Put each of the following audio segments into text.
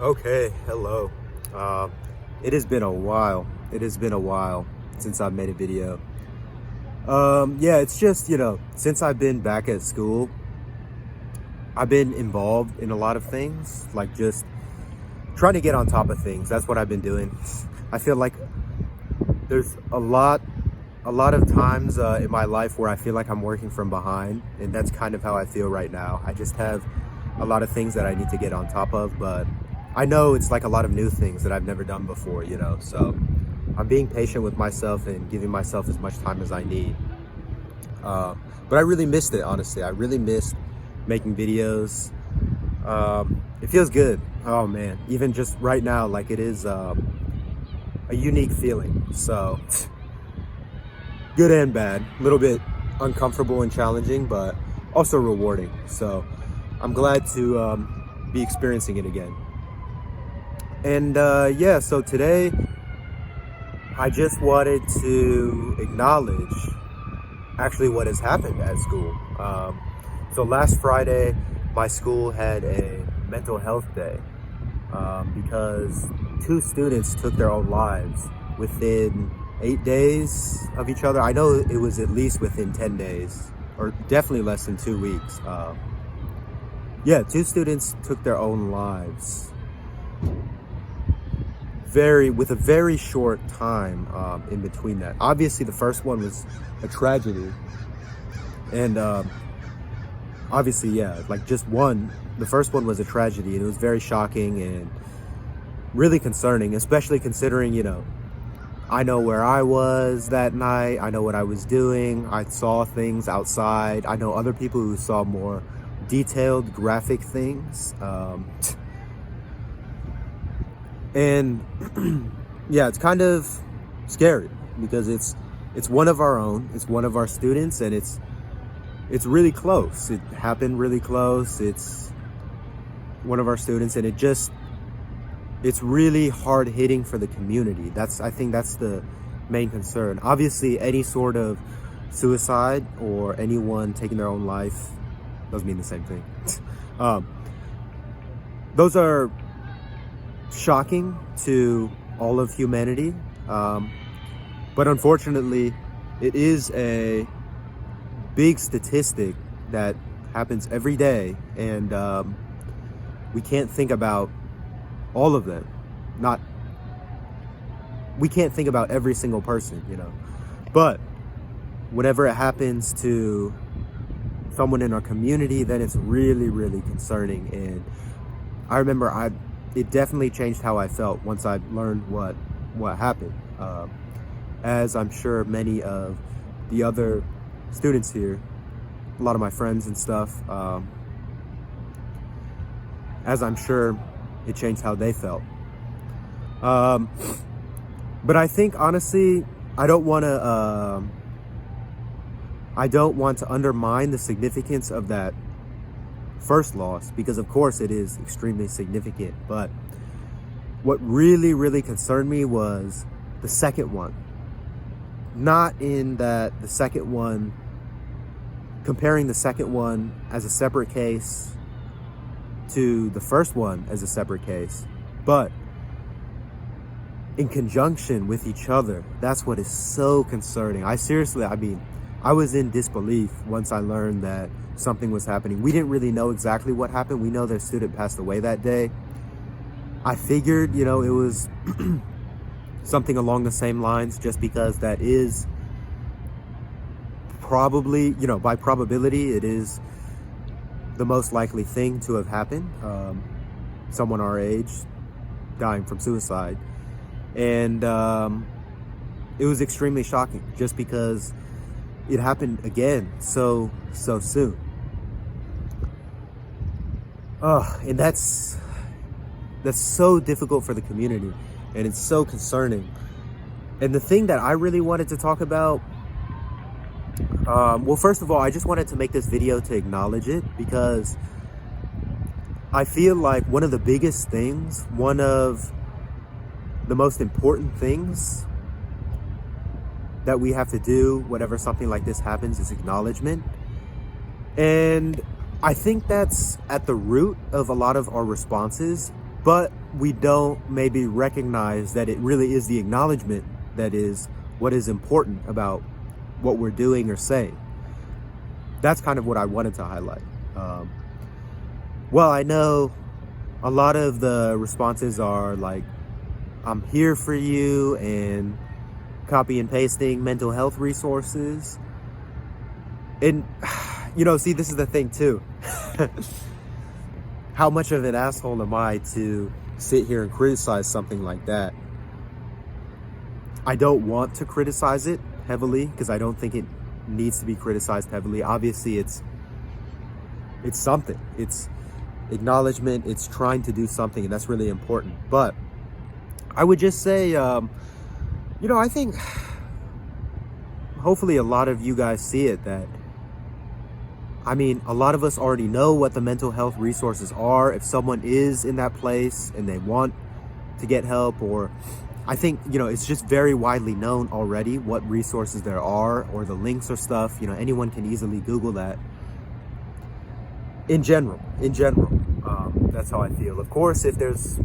Okay, hello. It has been a while. It has been a while since I've made a video. Yeah, it's just, since I've been back at school, I've been involved in a lot of things, like just trying to get on top of things. That's what I've been doing. I feel like there's a lot of times in my life where I feel like I'm working from behind, and that's kind of how I feel right now. I just have a lot of things that I need to get on top of, but I know it's like a lot of new things that I've never done before, so I'm being patient with myself and giving myself as much time as I need. But I really missed it, honestly. I really missed making videos. It feels good. Oh man, even just right now, like it is a unique feeling. So good and bad, a little bit uncomfortable and challenging, but also rewarding. So I'm glad to be experiencing it again. And yeah, so today I just wanted to acknowledge actually what has happened at school. So last Friday, my school had a mental health day because 2 students took their own lives within 8 days of each other. I know it was at least within 10 days, or definitely less than 2 weeks. Yeah, 2 students took their own lives with a very short time in between that. Obviously, the first one was a tragedy, and obviously, yeah, like just one. The first one was a tragedy, and it was very shocking and really concerning, especially considering, I know where I was that night. I know what I was doing. I saw things outside. I know other people who saw more detailed, graphic things. And yeah, it's kind of scary because it's one of our own. It's one of our students, and it's really close. It happened really close. It's one of our students, and it's really hard hitting for the community. I think that's the main concern. Obviously, any sort of suicide or anyone taking their own life doesn't mean the same thing. Those are shocking to all of humanity, but unfortunately it is a big statistic that happens every day, and we can't think about all of them. We can't think about every single person, but whenever it happens to someone in our community, then it's really, really concerning. And I remember it definitely changed how I felt once I learned what happened. As I'm sure many of the other students here, a lot of my friends and stuff, as I'm sure it changed how they felt. But I think, honestly, I don't want to undermine the significance of that first loss, because of course it is extremely significant, but what really, really concerned me was the second one. Not in that the second one, comparing the second one as a separate case to the first one as a separate case, but in conjunction with each other. That's what is so concerning. I was in disbelief once I learned that something was happening. We didn't really know exactly what happened. We know their student passed away that day. I figured, it was something along the same lines, just because that is probably, by probability, it is the most likely thing to have happened. Someone our age dying from suicide. And it was extremely shocking just because it happened again so soon. And that's so difficult for the community, and it's so concerning. And the thing that I really wanted to talk about, well, first of all, I just wanted to make this video to acknowledge it, because I feel like one of the biggest things, one of the most important things that we have to do whenever something like this happens is acknowledgement. And I think that's at the root of a lot of our responses but we don't maybe recognize that it really is the acknowledgement that is what is important about what we're doing or saying. That's kind of what I wanted to highlight. Well, I know a lot of the responses are like, I'm here for you, and copy and pasting mental health resources. And, see, this is the thing too. How much of an asshole am I to sit here and criticize something like that? I don't want to criticize it heavily because I don't think it needs to be criticized heavily. Obviously, it's something. It's acknowledgement. It's trying to do something, and that's really important. But I would just say, I think hopefully a lot of you guys see it that, a lot of us already know what the mental health resources are. If someone is in that place and they want to get help, or I think, it's just very widely known already what resources there are, or the links or stuff, anyone can easily Google that. In general, that's how I feel. Of course, if there's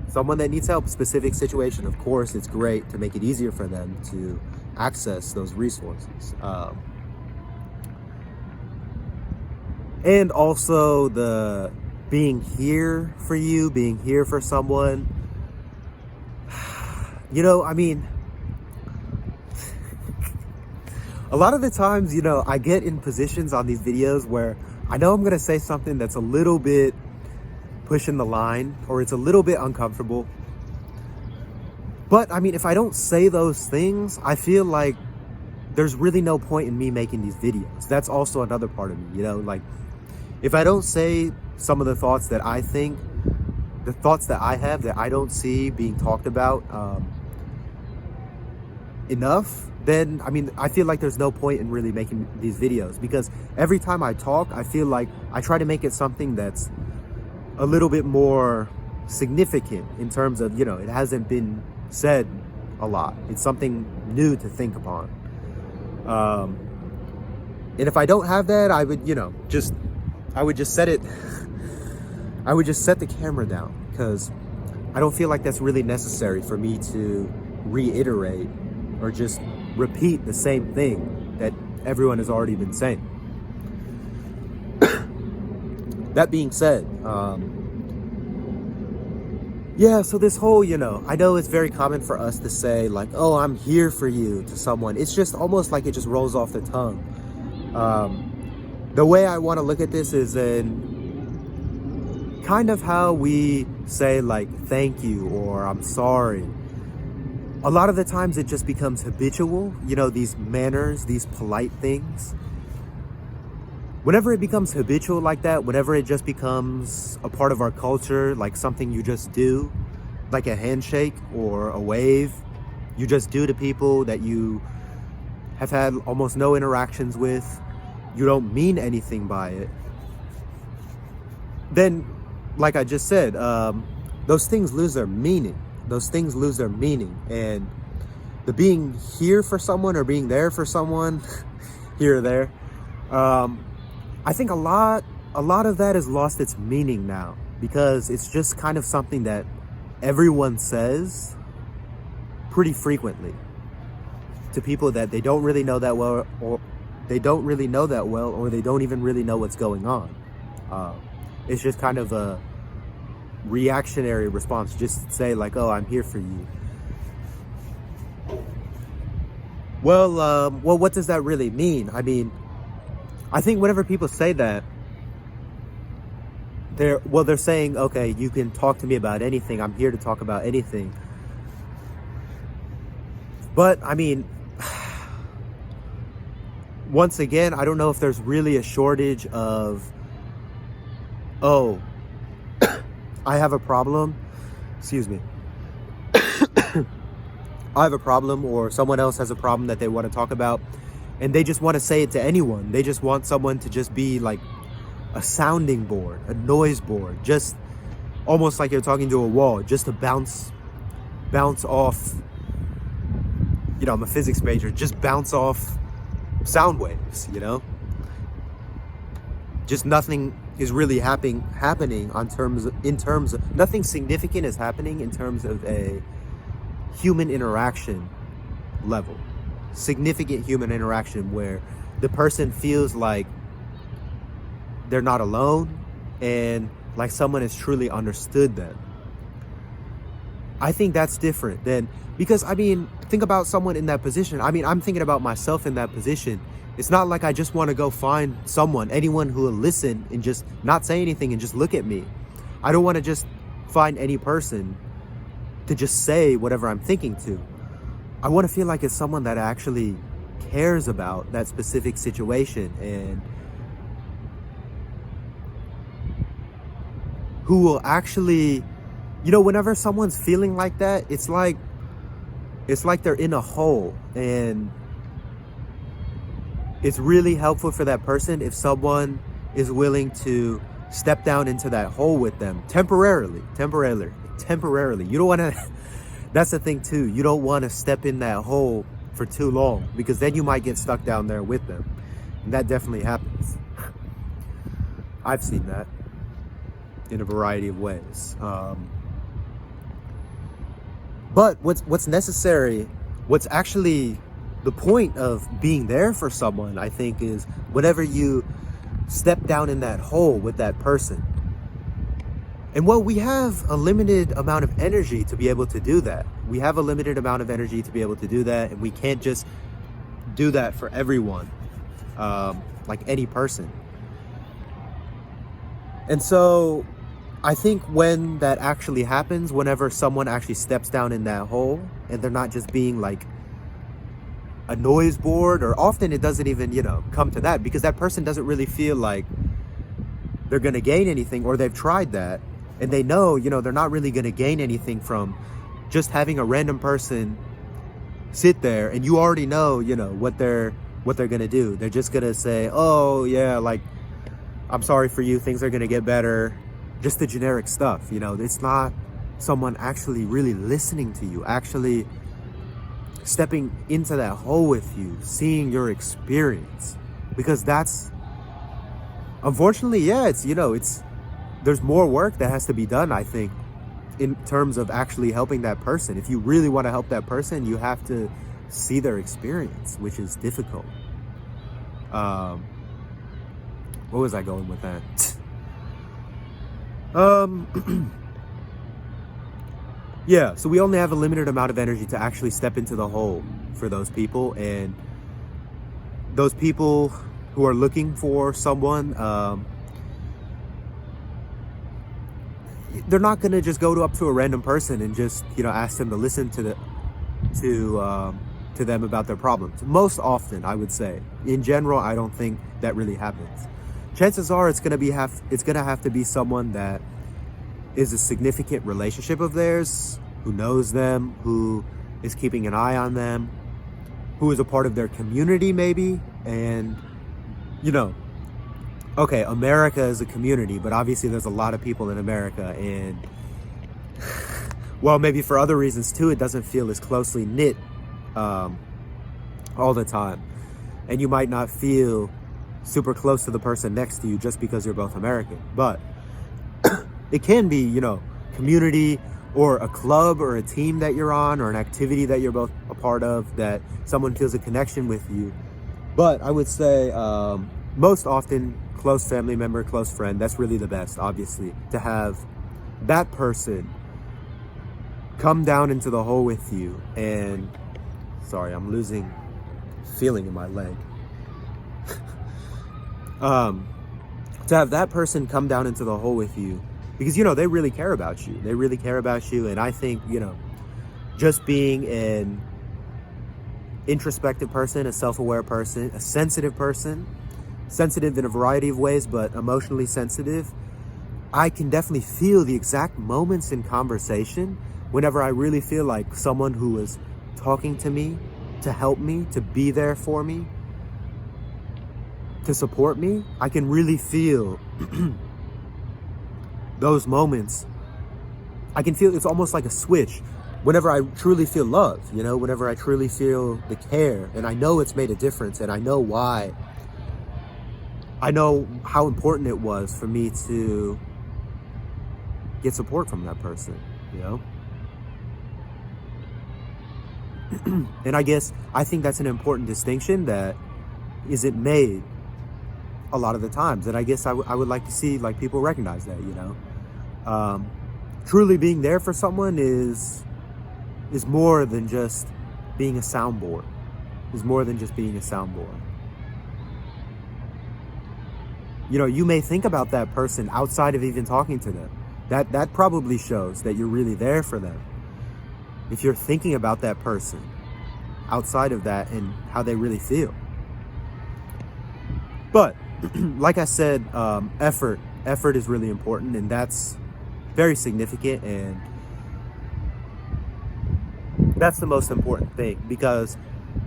someone that needs help, specific situation, of course, it's great to make it easier for them to access those resources. And also the being here for you, being here for someone. A lot of the times, I get in positions on these videos where I know I'm going to say something that's a little bit pushing the line, or it's a little bit uncomfortable. But if I don't say those things, I feel like there's really no point in me making these videos. That's also another part of me, like if I don't say some of the thoughts that I think, the thoughts that I have that I don't see being talked about enough, then I feel like there's no point in really making these videos, because every time I talk, I feel like I try to make it something that's a little bit more significant in terms of, it hasn't been said a lot. It's something new to think upon. And if I don't have that, I would, I would just set the camera down, because I don't feel like that's really necessary for me to reiterate or just repeat the same thing that everyone has already been saying. That being said, so this whole, I know it's very common for us to say like, oh, I'm here for you to someone. It's just almost like it just rolls off the tongue. The way I want to look at this is in kind of how we say like, thank you, or I'm sorry. A lot of the times it just becomes habitual, these manners, these polite things. Whenever it becomes habitual like that, whenever it just becomes a part of our culture, like something you just do, like a handshake or a wave, you just do to people that you have had almost no interactions with, you don't mean anything by it, then, like I just said, those things lose their meaning. And the being here for someone or being there for someone, here or there, I think a lot of that has lost its meaning now, because it's just kind of something that everyone says pretty frequently to people that they don't really know that well, or they don't even really know what's going on. It's just kind of a reactionary response, just say like, oh, I'm here for you. Well, what does that really mean? I think whenever people say that, they're saying, okay, you can talk to me about anything. I'm here to talk about anything. But once again, I don't know if there's really a shortage of, oh, I have a problem. Excuse me. I have a problem, or someone else has a problem that they want to talk about, and they just want to say it to anyone. They just want someone to just be like a sounding board, a noise board, just almost like you're talking to a wall, just to bounce off. I'm a physics major, just bounce off sound waves, just nothing is really happening in terms of nothing significant is happening in terms of a human interaction level. Significant human interaction where the person feels like they're not alone and like someone has truly understood them. I think that's different than, because I mean, think about someone in that position. I mean, I'm thinking about myself in that position. It's not like I just want to go find anyone who will listen and just not say anything and just look at me. I don't want to just find any person to just say whatever I'm thinking to. I want to feel like it's someone that actually cares about that specific situation and who will actually, whenever someone's feeling like that, it's like they're in a hole, and it's really helpful for that person if someone is willing to step down into that hole with them temporarily. You don't want to, that's the thing too. You don't want to step in that hole for too long, because then you might get stuck down there with them. And that definitely happens. I've seen that in a variety of ways. But what's necessary, what's actually the point of being there for someone, I think, is whenever you step down in that hole with that person. And well, we have a limited amount of energy to be able to do that. We have a limited amount of energy to be able to do that, and we can't just do that for everyone, like any person. And so I think when that actually happens, whenever someone actually steps down in that hole and they're not just being like a noise board, or often it doesn't even, come to that, because that person doesn't really feel like they're going to gain anything, or they've tried that and they know, they're not really going to gain anything from just having a random person sit there, and you already know, what they're going to do. They're just going to say, oh yeah, like, I'm sorry for you, things are going to get better. Just the generic stuff, it's not someone actually really listening to you, actually stepping into that hole with you, seeing your experience. Because that's, unfortunately, yeah, there's more work that has to be done, I think, in terms of actually helping that person. If you really want to help that person, you have to see their experience, which is difficult. Where was I going with that? Yeah, so we only have a limited amount of energy to actually step into the hole for those people, and those people who are looking for someone, they're not gonna just go up to a random person and just ask them to listen to them about their problems. Most often, I would say, in general, I don't think that really happens. Chances are it's gonna have to be someone that is a significant relationship of theirs, who knows them, who is keeping an eye on them, who is a part of their community maybe. And okay, America is a community, but obviously there's a lot of people in America, and well, maybe for other reasons too, it doesn't feel as closely knit all the time, and you might not feel super close to the person next to you just because you're both American. But it can be, community, or a club or a team that you're on, or an activity that you're both a part of, that someone feels a connection with you. But I would say most often, close family member, close friend, that's really the best, obviously, to have that person come down into the hole with you. And sorry, I'm losing feeling in my leg. To have that person come down into the hole with you, because they really care about you. They really care about you. And I think just being an introspective person, a self-aware person, a sensitive person, sensitive in a variety of ways, but emotionally sensitive, I can definitely feel the exact moments in conversation whenever I really feel like someone who is talking to me, to help me, to be there for me, to support me. I can really feel those moments. I can feel it's almost like a switch whenever I truly feel love, whenever I truly feel the care, and I know it's made a difference, and I know why I know how important it was for me to get support from that person, you know? And I think that's an important distinction that isn't made a lot of the times. And I guess I would like to see like people recognize that, you know? Truly being there for someone is more than just being a soundboard. Is more than just being a soundboard. You know, you may think about that person outside of even talking to them. That probably shows that you're really there for them. If you're thinking about that person outside of that and how they really feel. But like I said, effort is really important, and that's very significant, and that's the most important thing. Because,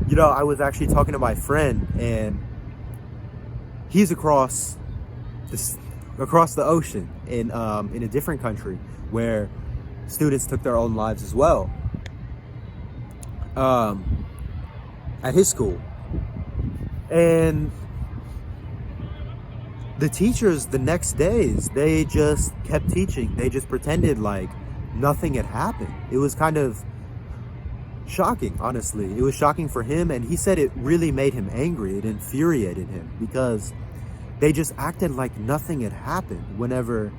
you know, I was actually talking to my friend, and he's across the ocean in a different country where students took their own lives as well, at his school. And the teachers the next days, they just kept teaching. They just pretended like nothing had happened. It was kind of shocking, honestly. It was shocking for him, and he said it really made him angry. It infuriated him because they just acted like nothing had happened whenever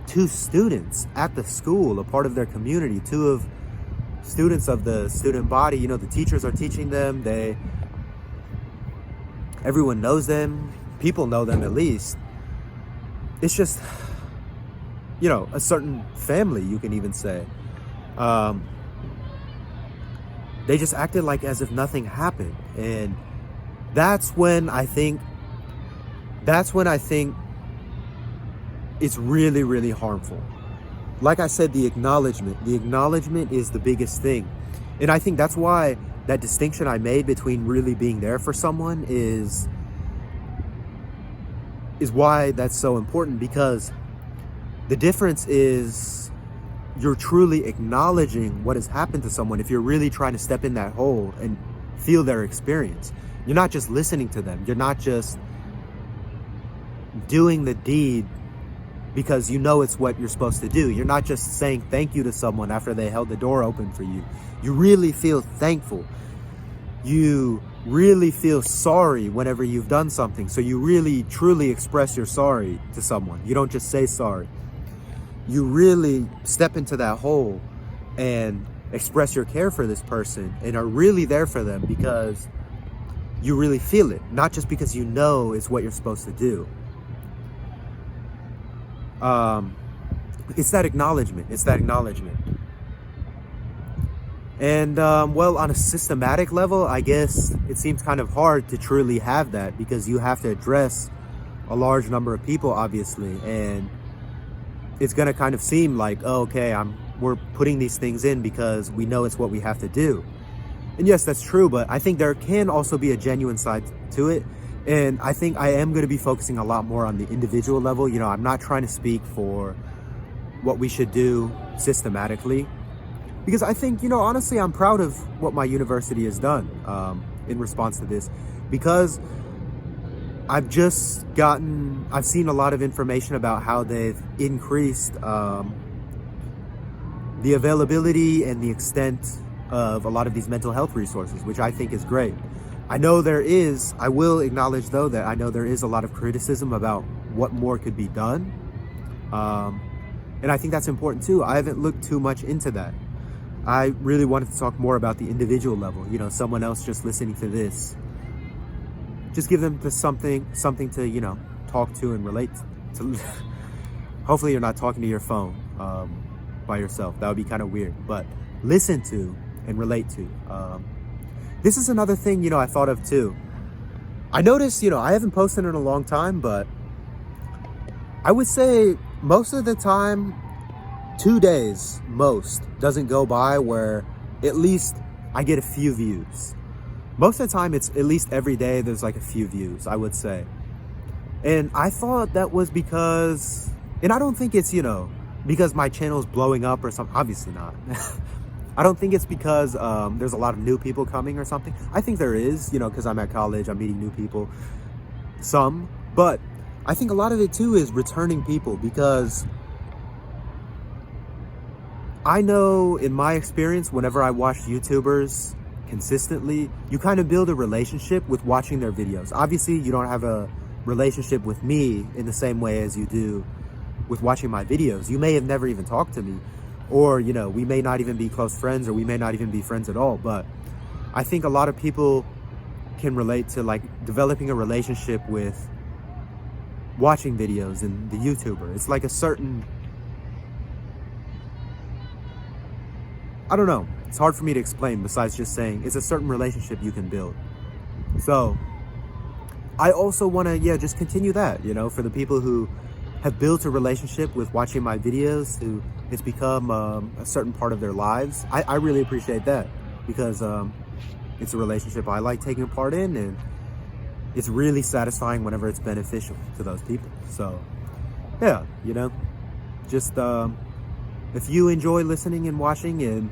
two students at the school, a part of their community, students of the student body, you know, the teachers are teaching them, everyone knows them, people know them at least. It's just, you know, a certain family, you can even say. They just acted like as if nothing happened. And that's when I think it's really, really harmful. Like I said, the acknowledgement is the biggest thing. And I think that's why that distinction I made between really being there for someone is why that's so important, because the difference is you're truly acknowledging what has happened to someone if you're really trying to step in that hole and feel their experience. You're not just listening to them. You're not just doing the deed because you know it's what you're supposed to do. You're not just saying thank you to someone after they held the door open for you. You really feel thankful. You really feel sorry whenever you've done something. So you really, truly express your sorry to someone. You don't just say sorry. You really step into that hole and express your care for this person and are really there for them because you really feel it, not just because you know it's what you're supposed to do. It's that acknowledgement. And, well, on a systematic level, I guess it seems kind of hard to truly have that because you have to address a large number of people, obviously. And it's going to kind of seem like, oh, okay, we're putting these things in because we know it's what we have to do. And yes, that's true. But I think there can also be a genuine side to it. And I think I am going to be focusing a lot more on the individual level. You know, I'm not trying to speak for what we should do systematically. Because I think, you know, honestly, I'm proud of what my university has done in response to this. Because I've seen a lot of information about how they've increased the availability and the extent of a lot of these mental health resources, which I think is great. I will acknowledge though that I know there is a lot of criticism about what more could be done. And I think that's important too. I haven't looked too much into that. I really wanted to talk more about the individual level, you know, someone else just listening to this. Just give them something to, you know, talk to and relate to. Hopefully you're not talking to your phone by yourself. That would be kind of weird, but listen to and relate to. This is another thing, you know, I thought of too. I noticed, you know, I haven't posted in a long time, but I would say most of the time, 2 days most doesn't go by where at least I get a few views. Most of the time it's at least every day there's like a few views, I would say. And I thought that was because, and I don't think it's, you know, because my channel's blowing up or something. Obviously not. I don't think it's because there's a lot of new people coming or something. I think there is, you know, because I'm at college, I'm meeting new people. Some, But I think a lot of it too is returning people, because I know in my experience, whenever I watch YouTubers consistently, you kind of build a relationship with watching their videos. Obviously, you don't have a relationship with me in the same way as you do with watching my videos. You may have never even talked to me, or, you know, we may not even be close friends, or we may not even be friends at all. But I think a lot of people can relate to like developing a relationship with watching videos and the YouTuber. It's like a certain, I don't know, it's hard for me to explain besides just saying it's a certain relationship you can build. So I also want to, just continue that, you know, for the people who have built a relationship with watching my videos, who it's become a certain part of their lives. I really appreciate that, because it's a relationship I like taking part in, and it's really satisfying whenever it's beneficial to those people. So yeah, you know, just if you enjoy listening and watching and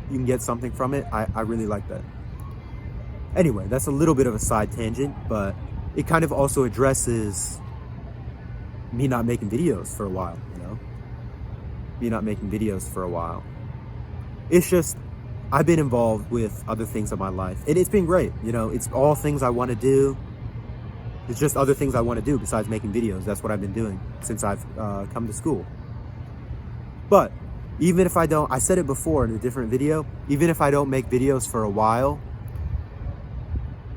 you can get something from it, I really like that. Anyway, that's a little bit of a side tangent, but it kind of also addresses me not making videos for a while, you know? Me not making videos for a while. It's just, I've been involved with other things in my life, and it's been great. You know, it's all things I want to do. It's just other things I want to do besides making videos. That's what I've been doing since I've come to school. But even if I don't, I said it before in a different video, even if I don't make videos for a while,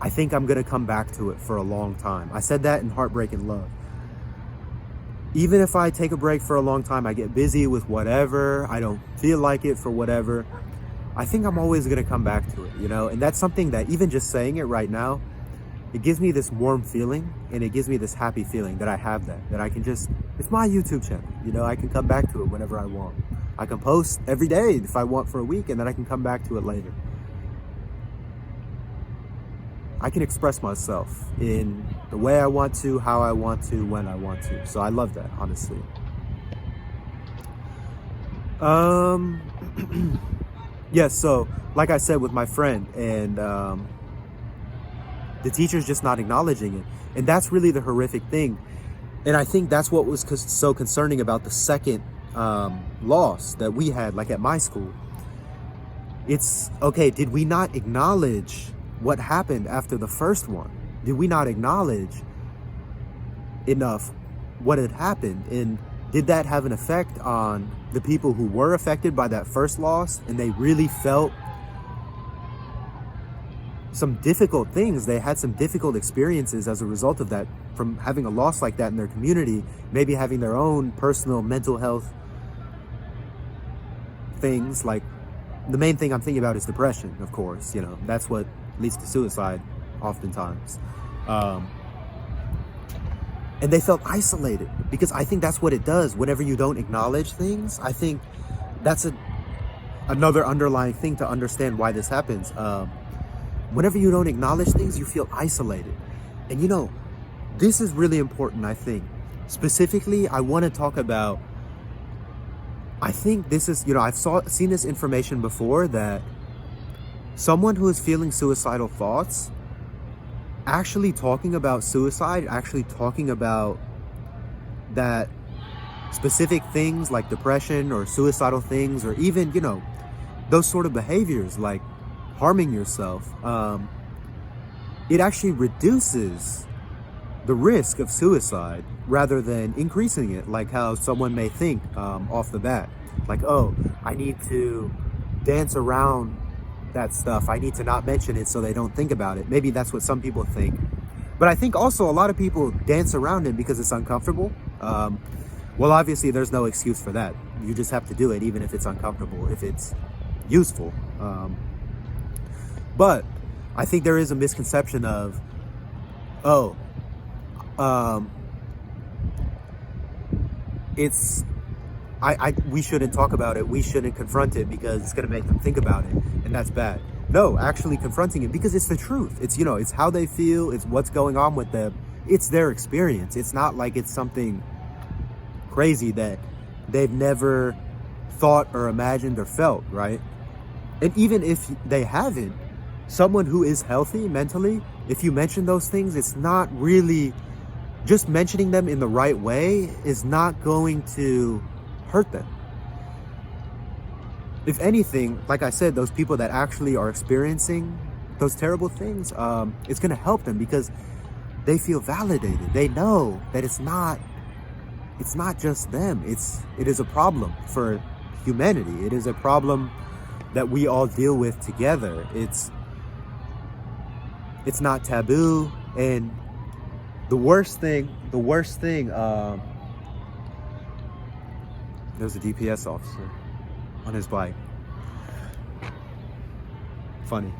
I think I'm going to come back to it for a long time. I said that in Heartbreak and Love. Even if I take a break for a long time, I get busy with whatever, I don't feel like it for whatever, I think I'm always going to come back to it, you know? And that's something that, even just saying it right now, it gives me this warm feeling, and it gives me this happy feeling that I have that I can just, it's my YouTube channel, you know? I can come back to it whenever I want. I can post every day if I want for a week, and then I can come back to it later. I can express myself in the way I want to, how I want to, when I want to. So I love that, honestly. Yes, so like I said with my friend, and the teacher's just not acknowledging it. And that's really the horrific thing. And I think that's what was so concerning about the second loss that we had, like at my school. It's, okay, did we not acknowledge what happened after the first one? Did we not acknowledge enough what had happened? And did that have an effect on the people who were affected by that first loss, and they really felt some difficult things? They had some difficult experiences as a result of that, from having a loss like that in their community, maybe having their own personal mental health things. Like, the main thing I'm thinking about is depression, of course. You know, that's what leads to suicide oftentimes. And they felt isolated, because I think that's what it does whenever you don't acknowledge things. I think that's another underlying thing to understand why this happens. Whenever you don't acknowledge things, you feel isolated. And you know, this is really important, I think. Specifically, I want to talk about, I think this is, you know, I've seen this information before, that someone who is feeling suicidal thoughts, actually talking about suicide, actually talking about that specific things like depression or suicidal things, or even, you know, those sort of behaviors like harming yourself, it actually reduces the risk of suicide rather than increasing it, like how someone may think off the bat, like, oh, I need to dance around that stuff, I need to not mention it so they don't think about it. Maybe that's what some people think, but I think also a lot of people dance around it because it's uncomfortable. Well, obviously there's no excuse for that. You just have to do it, even if it's uncomfortable, if it's useful. But I think there is a misconception of, oh, we shouldn't talk about it, we shouldn't confront it because it's going to make them think about it, and that's bad. No, actually confronting it, because it's the truth. It's, you know, it's how they feel, it's what's going on with them, it's their experience. It's not like it's something crazy that they've never thought or imagined or felt, right? And even if they haven't, someone who is healthy mentally, if you mention those things, it's not really just mentioning them in the right way is not going to hurt them. If anything, like I said, those people that actually are experiencing those terrible things, it's going to help them because they feel validated. They know that it's not just them. It is a problem for humanity. It is a problem that we all deal with together. It's not taboo. And the worst thing, there's a DPS officer on his bike. Funny.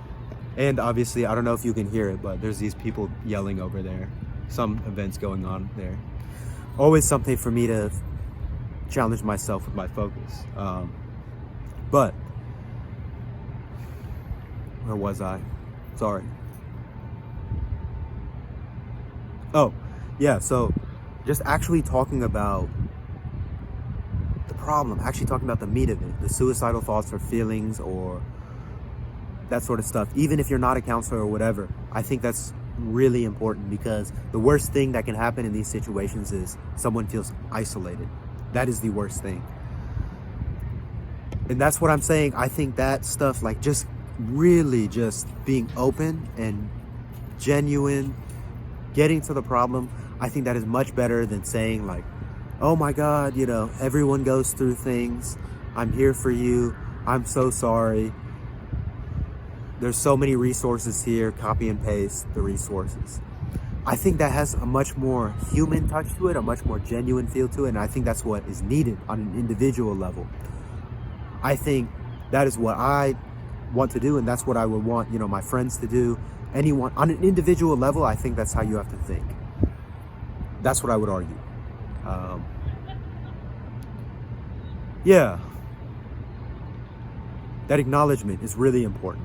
And obviously, I don't know if you can hear it, but there's these people yelling over there. Some events going on there. Always something for me to challenge myself with my focus. But where was I? Sorry. Oh, yeah, so just actually talking about the problem, actually talking about the meat of it, the suicidal thoughts or feelings or that sort of stuff, even if you're not a counselor or whatever, I think that's really important because the worst thing that can happen in these situations is someone feels isolated. That is the worst thing. And that's what I'm saying. I think that stuff, like just really just being open and genuine, getting to the problem, I think that is much better than saying like, oh my God, you know, everyone goes through things. I'm here for you. I'm so sorry. There's so many resources here. Copy and paste the resources. I think that has a much more human touch to it, a much more genuine feel to it. And I think that's what is needed on an individual level. I think that is what I want to do. And that's what I would want, you know, my friends to do. Anyone on an individual level, I think that's how you have to think. That's what I would argue. Yeah. That acknowledgement is really important.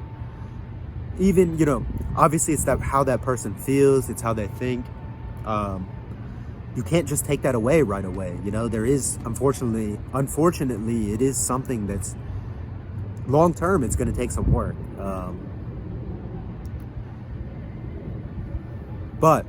Even, you know, obviously it's that how that person feels, it's how they think. You can't just take that away right away. You know, there is, unfortunately, it is something that's long term, it's going to take some work. But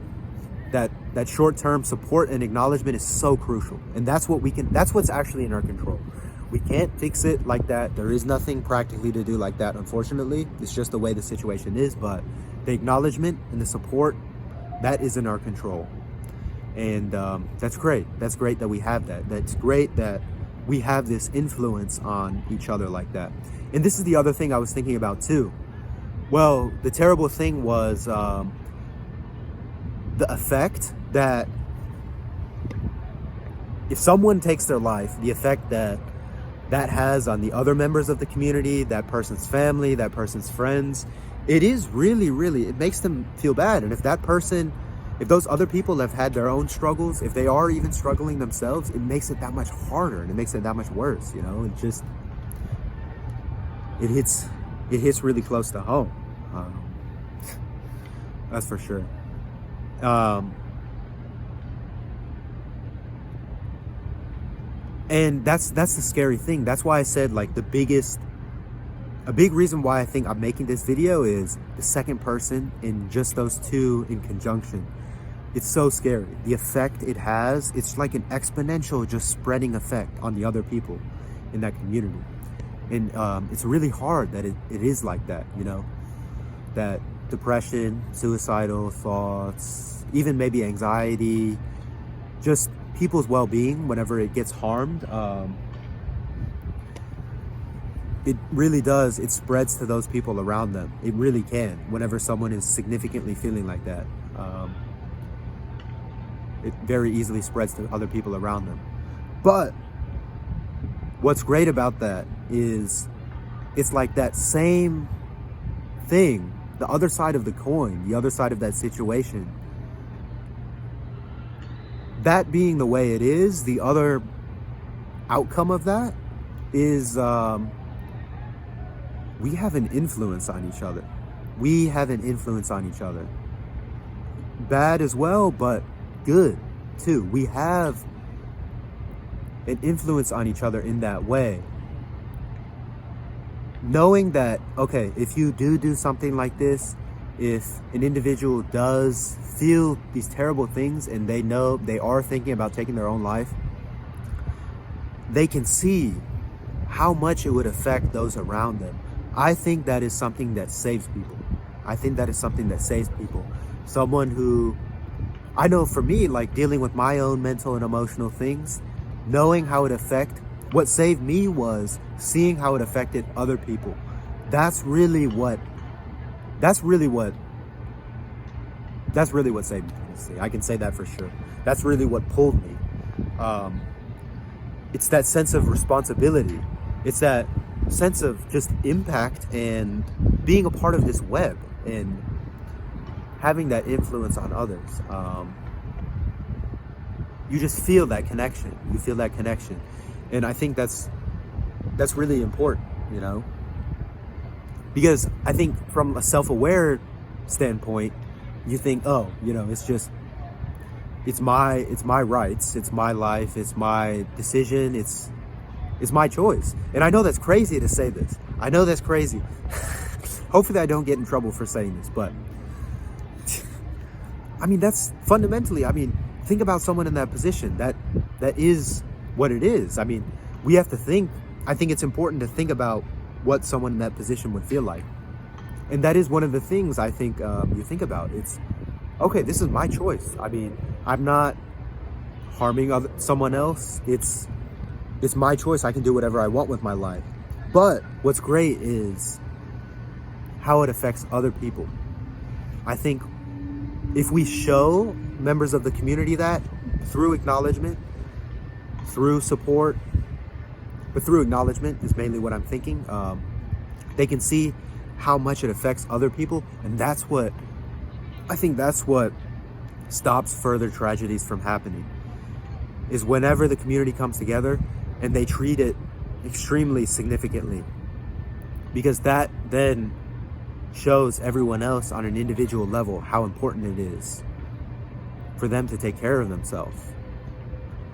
that short-term support and acknowledgement is so crucial. And that's what's actually in our control. We can't fix it like that. There is nothing practically to do like that, unfortunately. It's just the way the situation is. But the acknowledgement and the support, that is in our control. And that's great. That's great that we have that. That's great that we have this influence on each other like that. And this is the other thing I was thinking about too. Well, the terrible thing was the effect that if someone takes their life, the effect that has on the other members of the community, that person's family, that person's friends, it is really, it makes them feel bad. And if those other people have had their own struggles, if they are even struggling themselves, it makes it that much harder and it makes it that much worse, you know. It hits really close to home. That's for sure. And that's the scary thing. That's why I said, like, a big reason why I think I'm making this video is the second person in just those two in conjunction. It's so scary. The effect it has, it's like an exponential just spreading effect on the other people in that community. And it's really hard that it is like that, you know, that depression, suicidal thoughts, even maybe anxiety, just people's well-being whenever it gets harmed, it really does. It spreads to those people around them. It really can. Whenever someone is significantly feeling like that, it very easily spreads to other people around them. But what's great about that is it's like that same thing, the other side of the coin, the other side of that situation, that being the way it is, the other outcome of that is we have an influence on each other. We have an influence on each other. Bad as well, but good too. We have an influence on each other in that way. Knowing that, okay, if you do something like this, if an individual does feel these terrible things and they know they are thinking about taking their own life, they can see how much it would affect those around them. I think that is something that saves people. I think that is something that saves people. Someone who, I know for me, like dealing with my own mental and emotional things, knowing how it affected, what saved me was seeing how it affected other people. That's really what saved me. Honestly, I can say that for sure. That's really what pulled me. It's that sense of responsibility. It's that sense of just impact and being a part of this web and having that influence on others. You just feel that connection. You feel that connection. And I think that's really important, you know? Because I think from a self-aware standpoint, you think, oh, you know, it's my rights, it's my life, it's my decision, it's my choice. And I know that's crazy to say this. I know that's crazy. Hopefully I don't get in trouble for saying this, but I mean, that's fundamentally, I mean, think about someone in that position. That is what it is. I mean, we have to think, I think it's important to think about what someone in that position would feel like. And that is one of the things I think you think about. It's, okay, this is my choice. I mean, I'm not harming someone else. It's my choice. I can do whatever I want with my life. But what's great is how it affects other people. I think if we show members of the community that through acknowledgement, through support, but through acknowledgement is mainly what I'm thinking, they can see how much it affects other people. And that's what stops further tragedies from happening, is whenever the community comes together and they treat it extremely significantly, because that then shows everyone else on an individual level how important it is for them to take care of themselves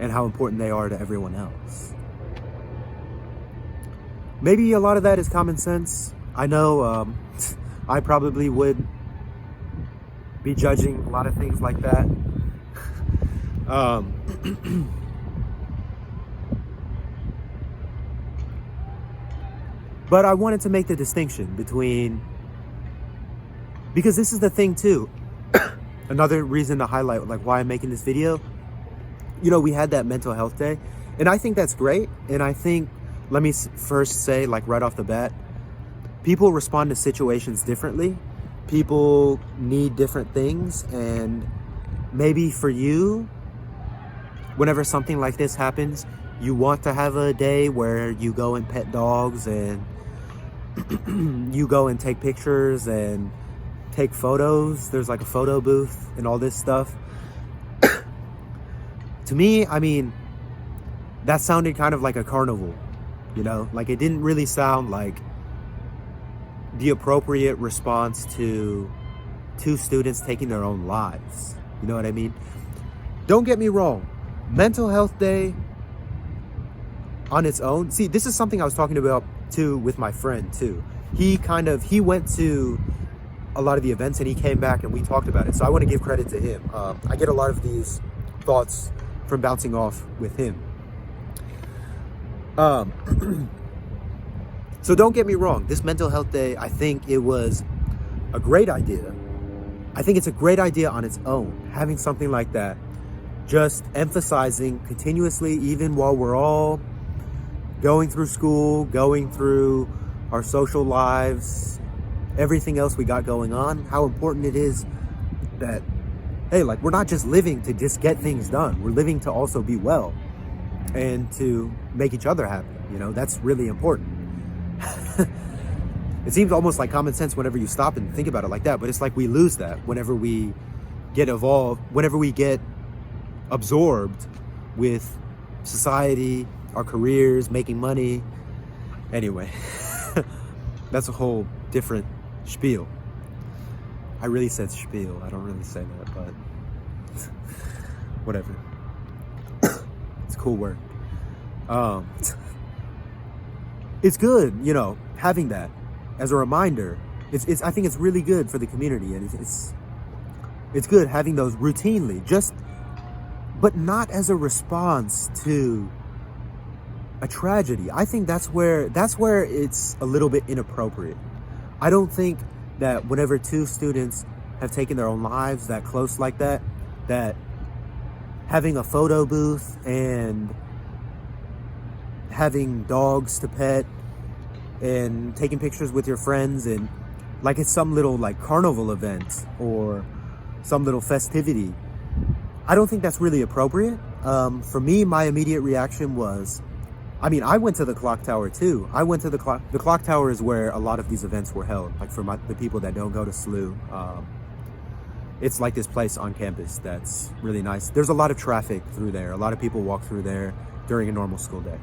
and how important they are to everyone else. Maybe a lot of that is common sense. I know I probably would be judging a lot of things like that. But I wanted to make the distinction between, because this is the thing too, another reason to highlight like why I'm making this video. You know, we had that mental health day, and I think that's great. And I think, let me first say, like right off the bat, people respond to situations differently. People need different things, and maybe for you, whenever something like this happens, you want to have a day where you go and pet dogs and you go and take pictures and take photos. There's like a photo booth and all this stuff. To me, I mean, that sounded kind of like a carnival, you know? Like, it didn't really sound like the appropriate response to two students taking their own lives. You know what I mean? Don't get me wrong. Mental Health Day on its own. See, this is something I was talking about too with my friend too. He went to a lot of the events and he came back and we talked about it. So I want to give credit to him. I get a lot of these thoughts from bouncing off with him. So don't get me wrong. This Mental Health Day, I think it was a great idea. I think it's a great idea on its own, having something like that, just emphasizing continuously, even while we're all going through school, going through our social lives, everything else we got going on, how important it is that, hey, like, we're not just living to just get things done. We're living to also be well and to make each other happy. You know, that's really important. It seems almost like common sense whenever you stop and think about it like that, but it's like we lose that whenever we get whenever we get absorbed with society, our careers, making money. Anyway, that's a whole different spiel. I really said spiel. I don't really say that, but whatever. It's a cool word. It's good, you know, having that as a reminder I think it's really good for the community, and it's good having those routinely, but not as a response to a tragedy. I think that's where it's a little bit inappropriate. I don't think that whenever two students have taken their own lives that close like that having a photo booth and having dogs to pet and taking pictures with your friends and like it's some little like carnival event or some little festivity, I don't think that's really appropriate. For me, my immediate reaction was, I mean, I went to the clock tower too. I went to the clock tower is where a lot of these events were held. Like for the people that don't go to SLU, it's like this place on campus that's really nice. There's a lot of traffic through there. A lot of people walk through there during a normal school day.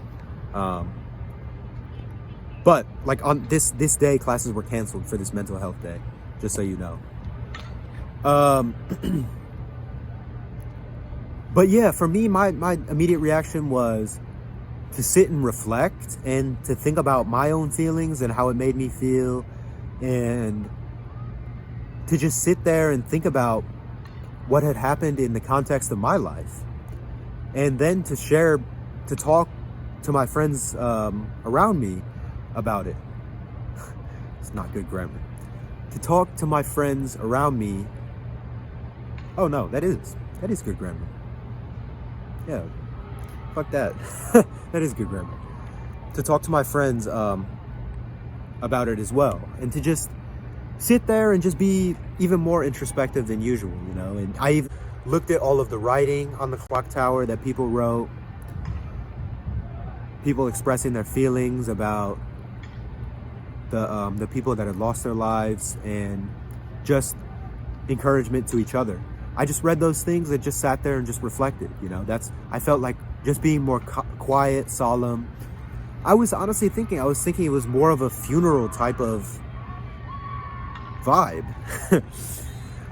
But like on this day, classes were canceled for this mental health day, just so you know. But yeah, for me, my immediate reaction was to sit and reflect and to think about my own feelings and how it made me feel, and to just sit there and think about what had happened in the context of my life, and then to talk to my friends around me about it. It's not good grammar. To talk to my friends around me. Oh no, that is good grammar. Yeah, fuck that. That is good grammar. To talk to my friends about it as well, and to just sit there and just be even more introspective than usual, you know. And I even looked at all of the writing on the clock tower that people wrote, people expressing their feelings about the people that had lost their lives, and just encouragement to each other. I just read those things and just sat there and just reflected, you know. I felt like just being more quiet, solemn. I was honestly thinking it was more of a funeral type of vibe.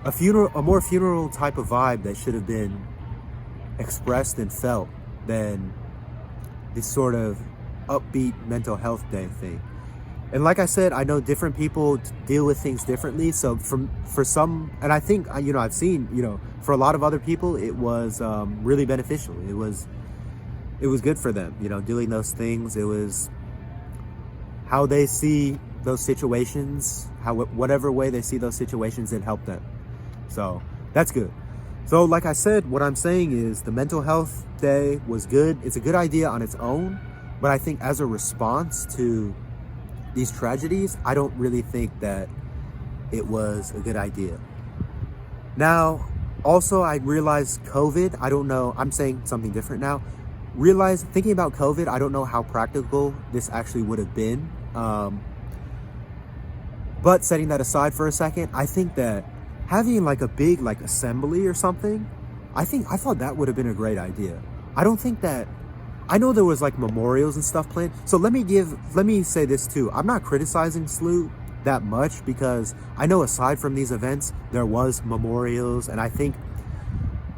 a more funeral type of vibe that should have been expressed and felt than this sort of upbeat mental health day thing. And like I said, I know different people deal with things differently. So for some, and I think, you know, I've seen, you know, for a lot of other people, it was really beneficial. It was good for them, you know, doing those things. It was how they see those situations, whatever way they see those situations, it helped them. So that's good. So like I said, what I'm saying is the mental health day was good. It's a good idea on its own, but I think as a response to these tragedies, I don't really think that it was a good idea. Now, also, I realized COVID, I don't know, I'm saying something different now. Thinking about COVID, I don't know how practical this actually would have been. But setting that aside for a second, I think that having like a big like assembly or something, I thought that would have been a great idea. I know there was like memorials and stuff planned. So let me say this too. I'm not criticizing SLU that much, because I know aside from these events, there was memorials, and I think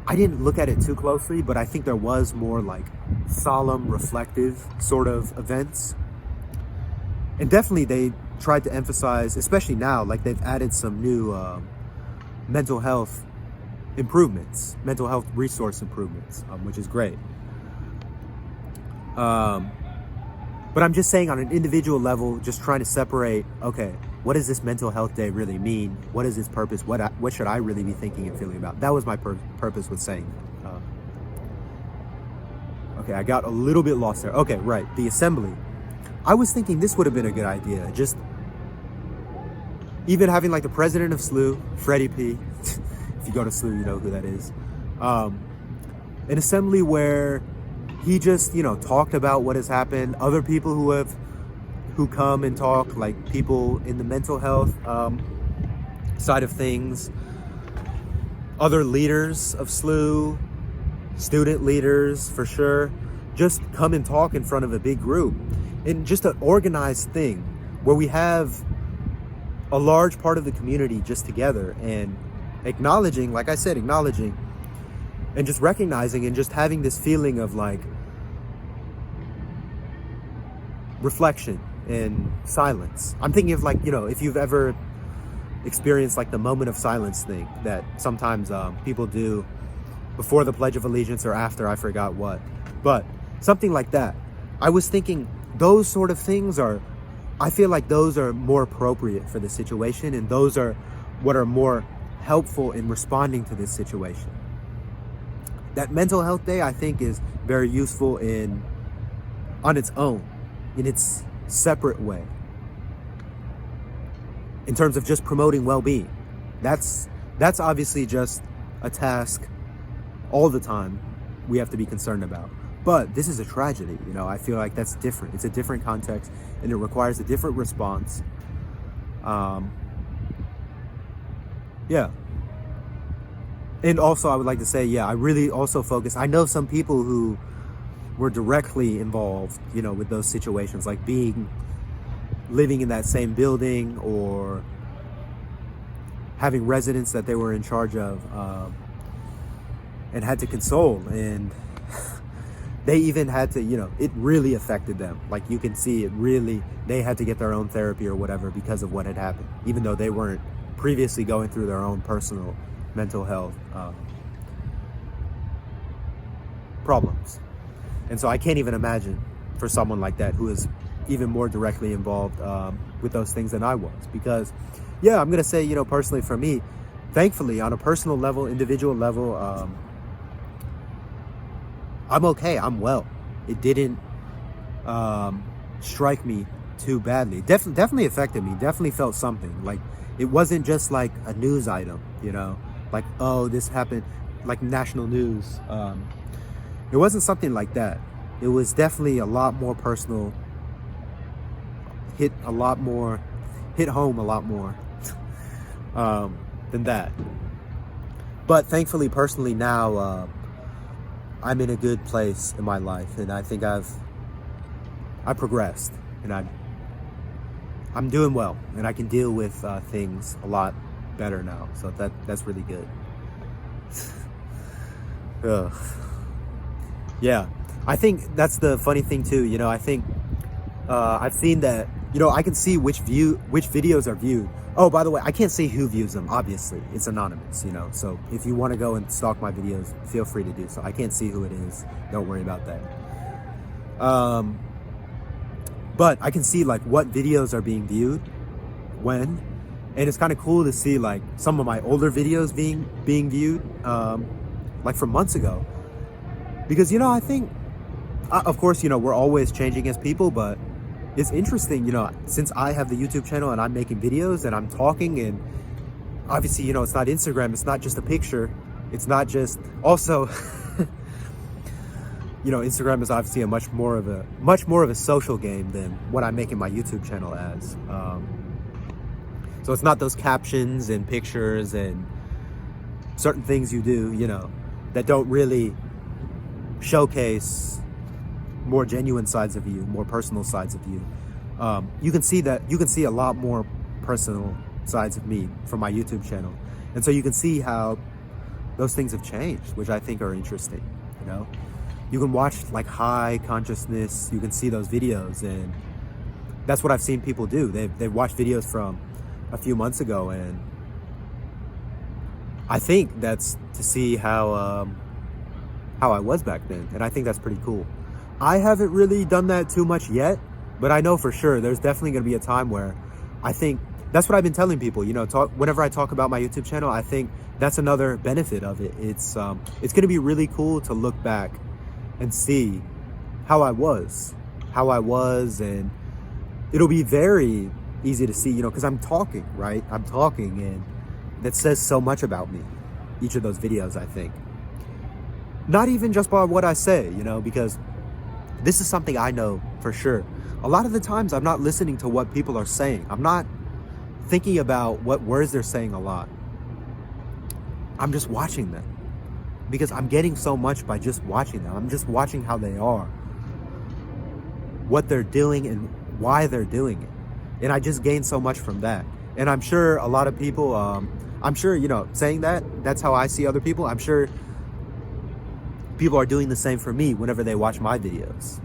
I didn't look at it too closely, but I think there was more like solemn, reflective sort of events. And definitely they tried to emphasize, especially now, like they've added some new mental health resource improvements, which is great. But I'm just saying on an individual level, just trying to separate, okay, what does this mental health day really mean? What is its purpose? What should I really be thinking and feeling about? That was my purpose with saying. Okay, I got a little bit lost there. Okay, right, the assembly. I was thinking this would have been a good idea. Just even having like the president of SLU, Freddie P. If you go to SLU, you know who that is. An assembly where he just, you know, talked about what has happened. Other people who come and talk, like people in the mental health side of things. Other leaders of SLU, student leaders for sure, just come and talk in front of a big group. And just an organized thing where we have a large part of the community just together and acknowledging, like I said, and just recognizing and just having this feeling of like reflection and silence. I'm thinking of like, you know, if you've ever experience like the moment of silence thing that sometimes people do before the Pledge of Allegiance or after, I forgot what. But something like that. I was thinking those sort of things I feel like those are more appropriate for the situation, and those are what are more helpful in responding to this situation. That mental health day, I think, is very useful on its own, in its separate way, in terms of just promoting well-being. That's obviously just a task all the time we have to be concerned about. But this is a tragedy, I feel like that's different. It's a different context, and it requires a different response. Yeah. And also, I would like to say, I really also focus. I know some people who were directly involved, with those situations, like living in that same building or having residents that they were in charge of and had to console. And they even had to, it really affected them. Like you can see they had to get their own therapy or whatever because of what had happened, even though they weren't previously going through their own personal mental health problems. And so I can't even imagine for someone like that who is even more directly involved with those things than I was. Because, I'm going to say, personally for me, thankfully, on a personal level, individual level, I'm okay. I'm well. It didn't strike me too badly. Definitely affected me. Definitely felt something. Like, it wasn't just like a news item, like, oh, this happened, like national news. It wasn't something like that. It was definitely a lot more personal, hit home a lot more than that. But thankfully, personally now, I'm in a good place in my life, and I think I progressed, and I'm doing well, and I can deal with things a lot better now. So that's really good. Ugh. Yeah, I think that's the funny thing too. I think I've seen that. I can see which videos are viewed. Oh, by the way, I can't see who views them. Obviously, it's anonymous. So if you want to go and stalk my videos, feel free to do so. I can't see who it is. Don't worry about that. But I can see like what videos are being viewed, when, and it's kind of cool to see like some of my older videos being viewed, like from months ago. Because, I think, of course, we're always changing as people, but it's interesting, since I have the YouTube channel and I'm making videos and I'm talking, and obviously, it's not Instagram, it's not just a picture, it's not just, also, Instagram is obviously a much more of a social game than what I'm making my YouTube channel as. So it's not those captions and pictures and certain things you do, that don't really showcase more genuine sides of you, more personal sides of you. You can see a lot more personal sides of me from my YouTube channel. And so you can see how those things have changed, which I think are interesting. You can watch like high consciousness, you can see those videos, and that's what I've seen people do. They've watched videos from a few months ago, and I think that's to see how I was back then, and I think that's pretty cool. I haven't really done that too much yet, but I know for sure there's definitely going to be a time where I think that's what I've been telling people, whenever I talk about my YouTube channel. I think that's another benefit of it. It's going to be really cool to look back and see how I was, and it'll be very easy to see, because I'm talking, right? I'm talking, and that says so much about me, each of those videos, I think. Not even just by what I say, because this is something I know for sure. A lot of the times I'm not listening to what people are saying. I'm not thinking about what words they're saying a lot. I'm just watching them, because I'm getting so much by just watching them. I'm just watching how they are, what they're doing, and why they're doing it. And I just gain so much from that. And I'm sure a lot of people, saying that's how I see other people. I'm sure people are doing the same for me whenever they watch my videos.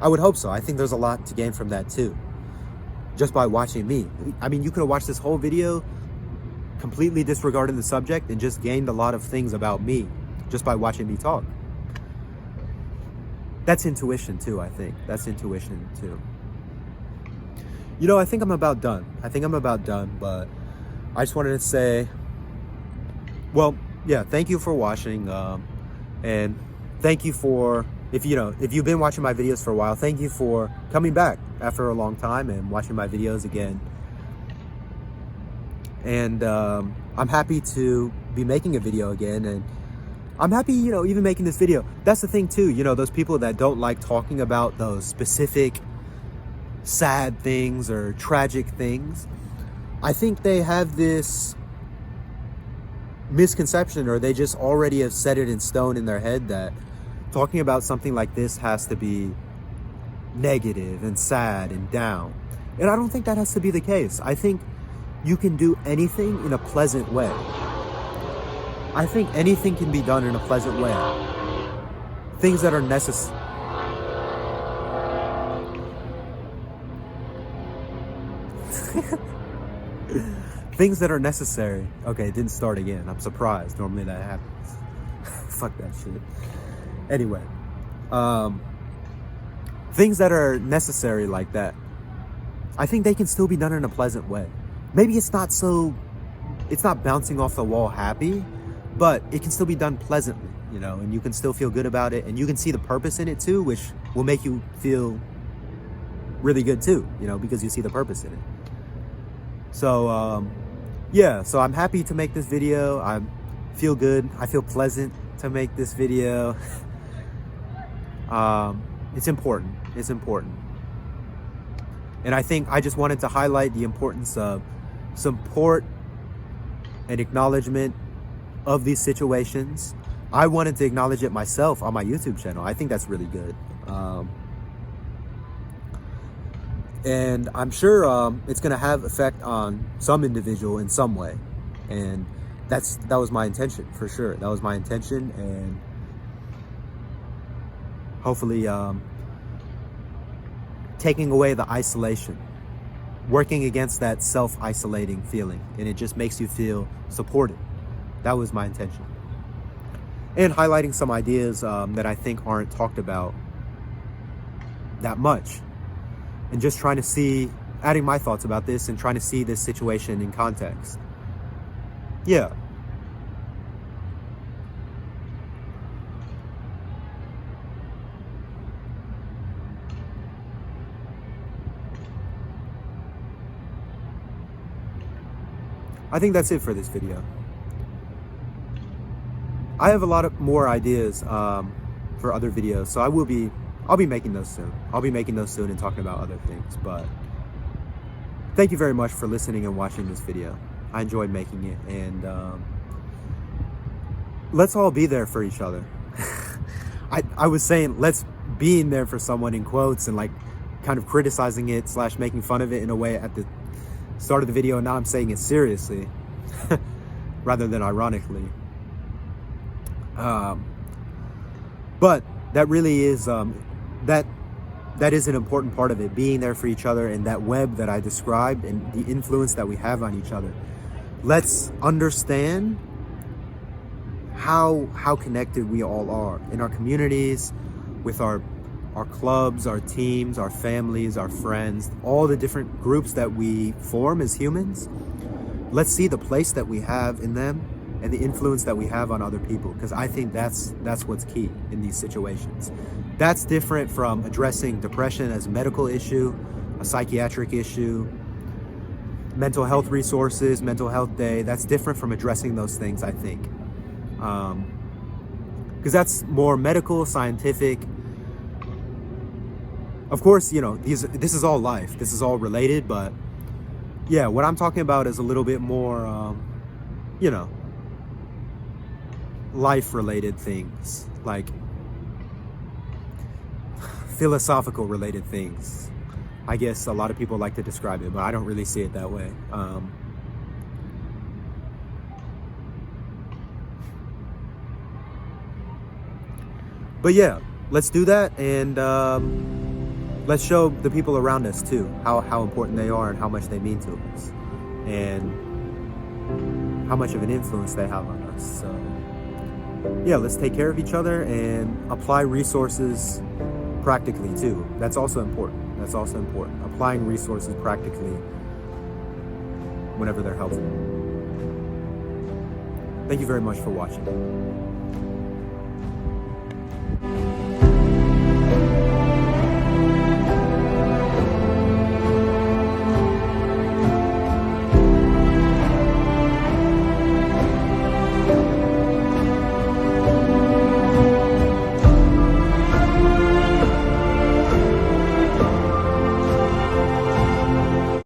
I would hope so. I think there's a lot to gain from that too. just by watching me. I mean, you could have watched this whole video completely disregarding the subject and just gained a lot of things about me just by watching me talk. That's intuition too, I think. That's intuition too. You know, I think I'm about done. But I just wanted to say, well, yeah, thank you for watching. And thank you for, if you've been watching my videos for a while, thank you for coming back after a long time and watching my videos again. And I'm happy to be making a video again, and I'm happy, even making this video. That's the thing too, those people that don't like talking about those specific sad things or tragic things, I think they have this misconception, or they just already have set it in stone in their head that talking about something like this has to be negative and sad and down. And I don't think that has to be the case. I think you can do anything in a pleasant way. I think anything can be done in a pleasant way. Things that are necessary. Things that are necessary. Okay, it didn't start again. I'm surprised. Normally that happens. Fuck that shit. Anyway, things that are necessary like that, I think they can still be done in a pleasant way. Maybe it's not bouncing off the wall happy, but it can still be done pleasantly, and you can still feel good about it, and you can see the purpose in it too, which will make you feel really good too, because you see the purpose in it. So, yeah, so I'm happy to make this video. I feel good. I feel pleasant to make this video. It's important. It's important. And I think I just wanted to highlight the importance of support and acknowledgement of these situations. I wanted to acknowledge it myself on my YouTube channel. I think that's really good. And I'm sure it's going to have effect on some individual in some way. And that was my intention, for sure. That was my intention. And hopefully taking away the isolation, working against that self-isolating feeling, and it just makes you feel supported. That was my intention. And highlighting some ideas that I think aren't talked about that much, and just trying to see, adding my thoughts about this and trying to see this situation in context. Yeah. I think that's it for this video. I have a lot of more ideas for other videos, so I'll be making those soon. I'll be making those soon and talking about other things. But thank you very much for listening and watching this video. I enjoyed making it, and let's all be there for each other. I was saying let's be in there for someone in quotes, and like kind of criticizing it / making fun of it in a way at the start of the video, and now I'm saying it seriously rather than ironically. But that really is that is an important part of it, being there for each other, and that web that I described and the influence that we have on each other. Let's understand how connected we all are in our communities, with our clubs, our teams, our families, our friends, all the different groups that we form as humans. Let's see the place that we have in them and the influence that we have on other people, because I think that's what's key in these situations. That's different from addressing depression as a medical issue, a psychiatric issue, mental health resources, mental health day. That's different from addressing those things, I think, because that's more medical, scientific. Of course, this is all life. This is all related, but yeah, what I'm talking about is a little bit more, life-related things, like philosophical related things. I guess a lot of people like to describe it, but I don't really see it that way. But yeah, let's do that. And let's show the people around us too how important they are and how much they mean to us and how much of an influence they have on us. So yeah, let's take care of each other and apply resources practically too. That's also important. Applying resources practically whenever they're helpful. Thank you very much for watching.